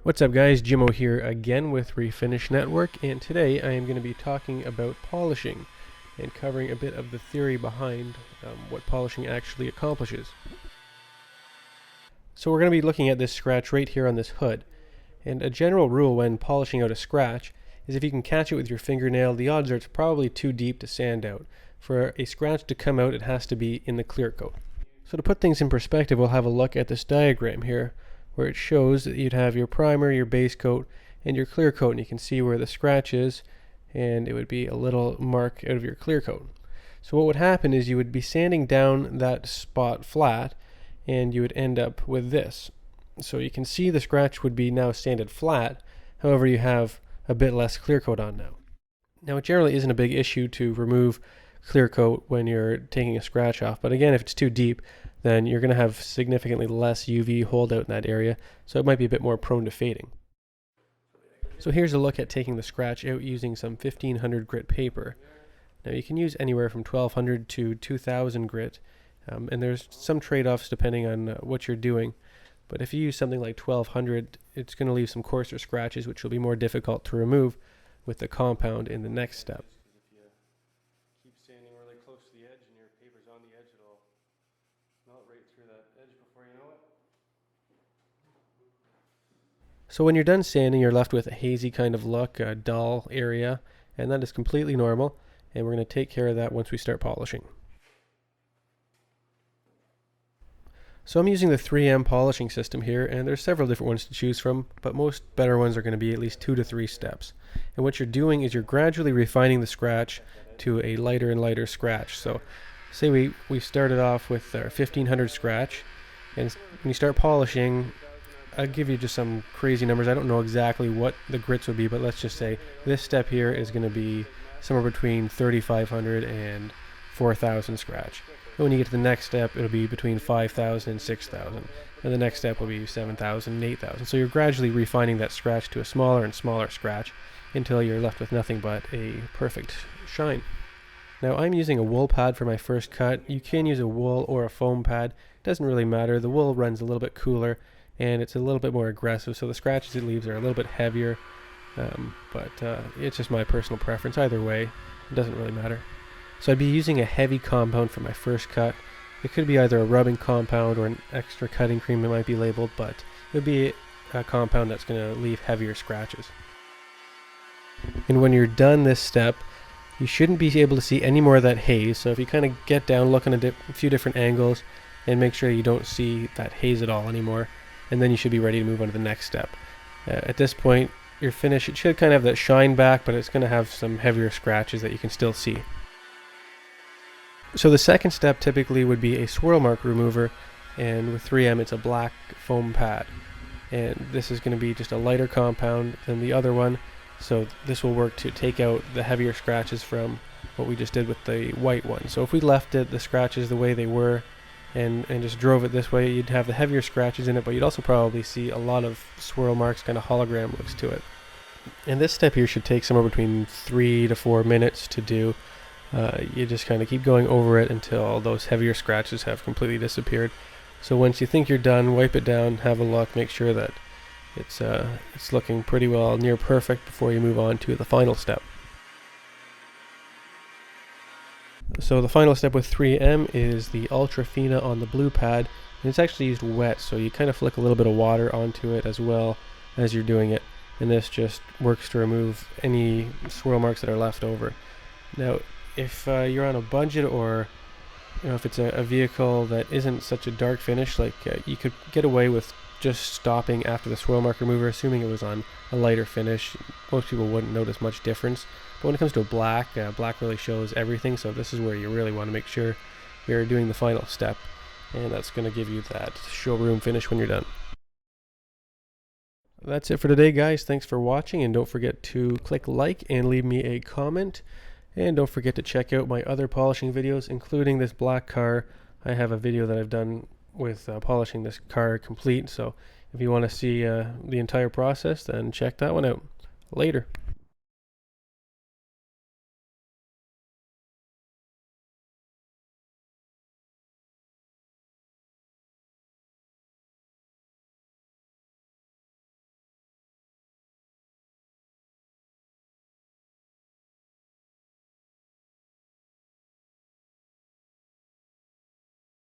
What's up guys, Jimmo here again with Refinish Network, and today I am going to be talking about polishing and covering a bit of the theory behind what polishing actually accomplishes. So we're going to be looking at this scratch right here on this hood, and a general rule when polishing out a scratch is if you can catch it with your fingernail, the odds are it's probably too deep to sand out. For a scratch to come out, it has to be in the clear coat. So to put things in perspective, we'll have a look at this diagram here, where it shows that you'd have your primer, your base coat, and your clear coat, and you can see where the scratch is, and it would be a little mark out of your clear coat. So what would happen is you would be sanding down that spot flat, and you would end up with this. So you can see the scratch would be now sanded flat, however you have a bit less clear coat on now. Now it generally isn't a big issue to remove clear coat when you're taking a scratch off, but again, if it's too deep, then you're going to have significantly less UV holdout in that area, so it might be a bit more prone to fading. So here's a look at taking the scratch out using some 1500 grit paper. Now you can use anywhere from 1200 to 2000 grit, and there's some trade-offs depending on what you're doing, but if you use something like 1200, it's going to leave some coarser scratches which will be more difficult to remove with the compound in the next step. Keep sanding really close to the edge and your paper's on the edge, it'll melt right through that edge before you know it. So when you're done sanding, you're left with a hazy kind of look, a dull area, and that is completely normal, and we're going to take care of that once we start polishing. So I'm using the 3M polishing system here, and there's several different ones to choose from, but most better ones are going to be at least 2 to 3 steps. And what you're doing is you're gradually refining the scratch to a lighter and lighter scratch. So say we started off with our 1500 scratch, and when you start polishing, I'll give you just some crazy numbers. I don't know exactly what the grits would be, but let's just say this step here is going to be somewhere between 3500 and 4000 scratch. And when you get to the next step, it'll be between 5000 and 6000, and the next step will be 7000 and 8000. So you're gradually refining that scratch to a smaller and smaller scratch until you're left with nothing but a perfect shine. Now I'm using a wool pad for my first cut. You can use a wool or a foam pad. It doesn't really matter. The wool runs a little bit cooler and it's a little bit more aggressive, so the scratches it leaves are a little bit heavier, but it's just my personal preference. Either way, it doesn't really matter. So I'd be using a heavy compound for my first cut. It could be either a rubbing compound or an extra cutting cream that might be labeled, but it would be a compound that's going to leave heavier scratches. And when you're done this step, you shouldn't be able to see any more of that haze. So if you kind of get down, look on a few different angles, and make sure you don't see that haze at all anymore, and then you should be ready to move on to the next step. At this point, your finish, it should kind of have that shine back, but it's going to have some heavier scratches that you can still see. So the second step typically would be a swirl mark remover, and with 3M it's a black foam pad. And this is going to be just a lighter compound than the other one, so this will work to take out the heavier scratches from what we just did with the white one. So if we left the scratches the way they were and just drove it this way, you'd have the heavier scratches in it, but you'd also probably see a lot of swirl marks, kind of hologram looks to it. And this step here should take somewhere between 3 to 4 minutes to do. You just kind of keep going over it until those heavier scratches have completely disappeared. So once you think you're done, wipe it down, have a look, make sure that it's looking pretty well near perfect before you move on to the final step. So the final step with 3M is the Ultra Fina on the blue pad, and it's actually used wet, so you kind of flick a little bit of water onto it as well as you're doing it, and this just works to remove any swirl marks that are left over. Now if you're on a budget, or if it's a vehicle that isn't such a dark finish, like you could get away with just stopping after the swirl mark remover, assuming it was on a lighter finish. Most people wouldn't notice much difference, but when it comes to a black, black really shows everything, so this is where you really want to make sure you're doing the final step, and that's going to give you that showroom finish when you're done. That's it for today, guys. Thanks for watching, and don't forget to click like and leave me a comment. And don't forget to check out my other polishing videos, including this black car. I have a video that I've done with polishing this car complete, so if you want to see the entire process, then check that one out. Later.